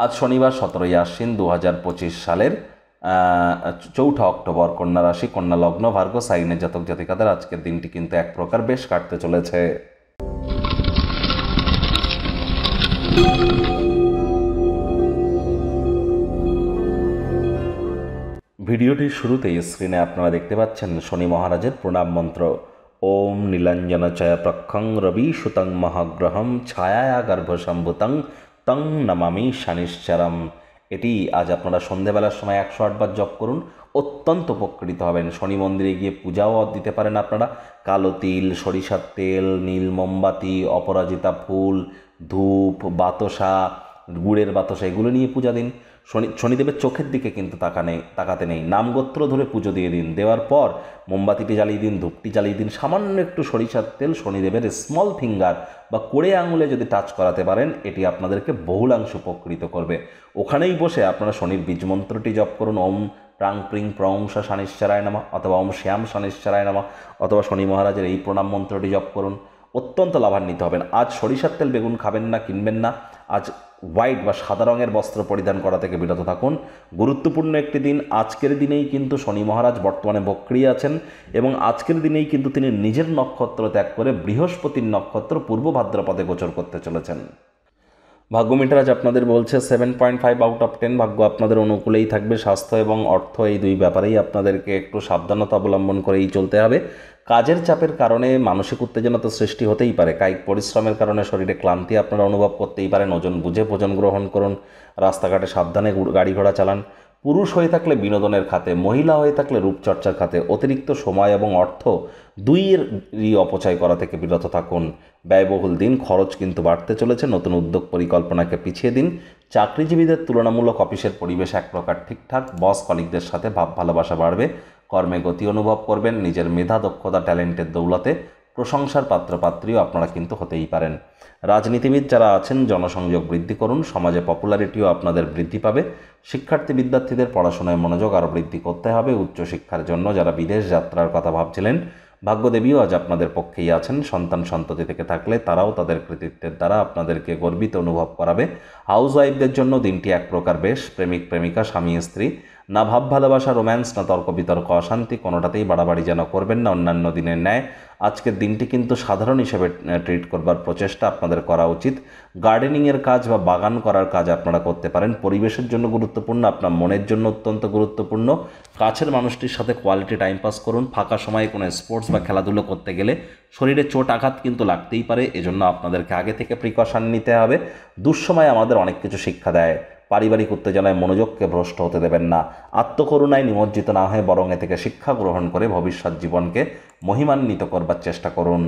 আজ শনিবার 17ই আশ্বিন 2025 সালের 4 অক্টোবর, কন্যা রাশি, কন্যা লগ্ন, ভার্গ সাইনের জাতক জাতিকাদের আজকের দিনটি কিন্তু এক প্রকার বেশ কাটতে চলেছে। ভিডিওটির শুরুতেই স্ক্রিনে আপনারা দেখতে পাচ্ছেন শনি মহারাজের প্রণাম মন্ত্র। ওম নীলাঞ্জন চয়া প্রক্ষং রবি সুতং মহাগ্রহম ছায়া গর্ভসম্ভুতং তং নমামি শনিশ্চরম। এটি আজ আপনারা সন্ধেবেলার সময় 108 বার জপ করুন, অত্যন্ত উপকৃত হবেন। শনি মন্দিরে গিয়ে পূজাও দিতে পারেন আপনারা। কালো তিল, সরিষার তেল, নীল মোমবাতি, অপরাজিতা ফুল, ধূপ, বাতাসা, গুড়ের বাতাসা এগুলো নিয়ে পূজা দিন। শনিদেবের চোখের দিকে কিন্তু তাকাতে নেই, নামগোত্র ধরে পুজো দিয়ে দিন। দেওয়ার পর মোমবাতিটি জ্বালিয়ে দিন, ধূপটি জ্বালিয়ে দিন। সামান্য একটু সরিষার তেল শনিদেবের স্মল ফিঙ্গার বা কোড়ে আঙুলে যদি টাচ করাতে পারেন, এটি আপনাদেরকে বহুলাংশ উপকৃত করবে। ওখানেই বসে আপনারা শনির বীজ মন্ত্রটি জপ করুন। ওম প্রাং প্রিং প্রংশ শনিশ্চরায় নমঃ, অথবা ওম শ্যাম শনিশ্চরায় নমঃ, অথবা শনি মহারাজের এই প্রণাম মন্ত্রটি জপ করুন। অত্যন্ত লাভান্বিত হবেন। আজ সরিষার তেল বেগুন খাবেন না, কিনবেন না। আজ হোয়াইট বা সাদা রঙের বস্ত্র পরিধান করা থেকে বিরত থাকুন। গুরুত্বপূর্ণ একটি দিন। আজকের দিনেই কিন্তু শনি মহারাজ বর্তমানে বক্রী আছেন এবং আজকের দিনেই কিন্তু তিনি নিজের নক্ষত্র ত্যাগ করে বৃহস্পতির নক্ষত্র পূর্ব ভাদ্রপদে গোচর করতে চলেছেন। ভাগ্য মিটার আজ আপনাদের বলছে 7.5 আউট অফ 10। ভাগ্য আপনাদের অনুকূলেই থাকবে। স্বাস্থ্য এবং অর্থ এই দুই ব্যাপারেই আপনাদেরকে একটু সাবধানতা অবলম্বন করেই চলতে হবে। কাজের চাপের কারণে মানসিক উত্তেজনা তো সৃষ্টি হতেই পারে। কায়িক পরিশ্রমের কারণে শরীরে ক্লান্তি আপনারা অনুভব করতেই পারেন। ওজন বুঝে ভোজন গ্রহণ করুন। রাস্তাঘাটে সাবধানে গাড়ি ঘোড়া চালান। পুরুষ হয়ে থাকলে বিনোদনের খাতে, মহিলা হয়ে থাকলে রূপচর্চার খাতে অতিরিক্ত সময় এবং অর্থ দুইয়েরই অপচয় করা থেকে বিরত থাকুন। ব্যয়বহুল দিন, খরচ কিন্তু বাড়তে চলেছে। নতুন উদ্যোগ পরিকল্পনাকে পিছিয়ে দিন। চাকরিজীবীদের তুলনামূলক অফিসের পরিবেশ এক প্রকার ঠিকঠাক। বস কলিগদের সাথে ভাব ভালোবাসা বাড়বে। কর্মে গতি অনুভব করবেন। নিজের মেধা, দক্ষতা, ট্যালেন্টের দৌলতে প্রশংসার পাত্রপাত্রীও আপনারা কিন্তু হতেই পারেন। রাজনীতিবিদ যারা আছেন, জনসংযোগ বৃদ্ধি করুন। সমাজে পপুলারিটিও আপনাদের বৃদ্ধি পাবে। শিক্ষার্থী বিদ্যার্থীদের পড়াশোনায় মনোযোগ আরও বৃদ্ধি করতে হবে। উচ্চশিক্ষার জন্য যারা বিদেশ যাত্রার কথা ভাবছিলেন, ভাগ্যদেবীও আজ আপনাদের পক্ষেই আছেন। সন্তান সন্ততি থেকে থাকলে তারাও তাদের কৃতিত্বের দ্বারা আপনাদেরকে গর্বিত অনুভব করাবে। হাউস ওয়াইফদের জন্য দিনটি এক প্রকার বেশ। প্রেমিক প্রেমিকা, স্বামী স্ত্রী, না ভাব ভালোবাসা, রোম্যান্স, না তর্ক বিতর্ক, অশান্তি, কোনোটাতেই বাড়াবাড়ি যেন করবেন না। অন্যান্য দিনের ন্যায় আজকের দিনটি কিন্তু সাধারণ হিসেবে ট্রিট করবার প্রচেষ্টা আপনাদের করা উচিত। গার্ডেনিংয়ের কাজ বা বাগান করার কাজ আপনারা করতে পারেন। পরিবেশের জন্য গুরুত্বপূর্ণ, আপনার মনের জন্য অত্যন্ত গুরুত্বপূর্ণ। কাছের মানুষটির সাথে কোয়ালিটি টাইম পাস করুন। ফাঁকা সময়ে কোনো স্পোর্টস বা খেলাধুলো করতে গেলে শরীরে চোট আঘাত কিন্তু লাগতেই পারে। এজন্য আপনাদেরকে আগে থেকে প্রিকশন নিতে হবে। দুঃসময় আমাদের অনেক কিছু শিক্ষা দেয়। পারিবারিক উত্তেজনায় মনোযোগকে ভ্রষ্ট হতে দেবেন না। আত্মকরুণায় নিমজ্জিত না হয়ে বরং এ থেকে শিক্ষা গ্রহণ করে ভবিষ্যৎ জীবনকে মহিমান্বিত করবার চেষ্টা করুন।